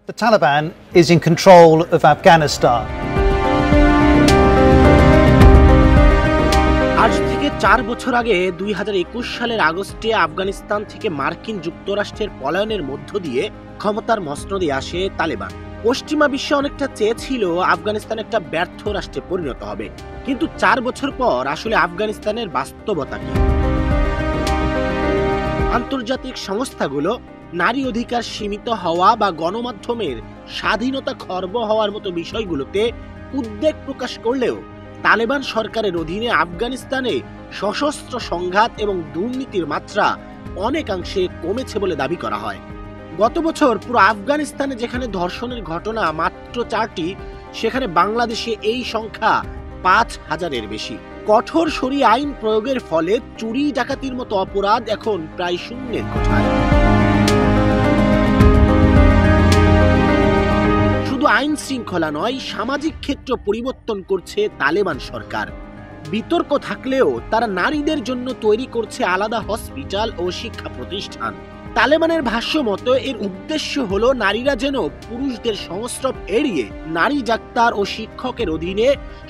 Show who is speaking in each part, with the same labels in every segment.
Speaker 1: The Taliban is in control of Afghanistan.
Speaker 2: আজ থেকে 4 বছর আগে 2021 সালের আগস্টে আফগানিস্তান থেকে মার্কিন যুক্তরাষ্ট্রের পলায়নের মধ্য দিয়ে ক্ষমতার মসনদে আসে তালেবান। পশ্চিমা বিশ্ব অনেকটা চেয়েছিল আফগানিস্তান একটা ব্যর্থ রাষ্ট্রে পরিণত হবে, কিন্তু 4 বছর পর আসলে আফগানিস্তানের বাস্তবতা কি? আন্তর্জাতিক সংস্থাগুলো নারী অধিকার সীমিত হওয়া বা গণমাধ্যমের স্বাধীনতা খর্ব হওয়ার মতো বিষয়গুলোতে উদ্বেগ প্রকাশ করলেও তালেবান সরকারের অধীনে আফগানিস্তানে সশস্ত্র সংঘাত এবং দুর্নীতির মাত্রা অনেকাংশে কমেছে বলে দাবি করা হয়। গত বছর পুরো আফগানিস্তানে যেখানে ধর্ষণের ঘটনা মাত্র 4টি, সেখানে বাংলাদেশে এই সংখ্যা 5000-এর বেশি। কঠোর শরিয়া আইন প্রয়োগের ফলে চুরি ডাকাতির মতো অপরাধ এখন প্রায় শূন্যের কোঠায়। শুধু আইন শৃঙ্খলা নয়, সামাজিক ক্ষেত্র পরিবর্তন করছে তালেবান সরকার। বিতর্ক থাকলেও তারা নারীদের জন্য তৈরি করছে আলাদা হসপিটাল ও শিক্ষা প্রতিষ্ঠান। তালেবানের ভাষ্য মতো এর উদ্দেশ্য হলো নারীরা যেন পুরুষদের সংস্রব এড়িয়ে নারী ডাক্তার ও শিক্ষকের অধীনে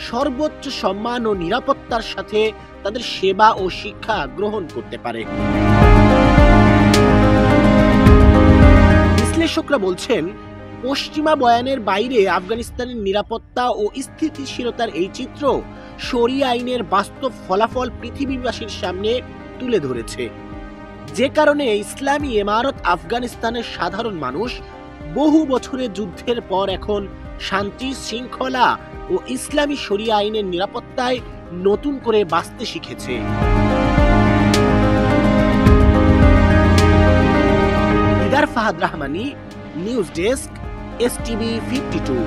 Speaker 2: সর্বোচ্চ সম্মান ও নিরাপত্তার সাথে তাদের সেবা ও শিক্ষা গ্রহণ করতে পারে। বিশ্লেষকরা বলছেন, পশ্চিমা বয়ানের বাইরে আফগানিস্তানের নিরাপত্তা ও স্থিতিশীলতার এই চিত্র শরিয়া আইনের বাস্তব ফলাফল পৃথিবীবাসীর সামনে তুলে ধরেছে, যে কারণে ইসলামী ইমারত আফগানিস্তানের সাধারণ মানুষ বহু বছরের যুদ্ধের পর এখন শান্তি, শৃঙ্খলা ও ইসলামী শরিয়া আইনের নিরাপত্তায় নতুন করে বাঁচতে শিখেছে। Didar Fahad Rahmani, news desk, STV 52।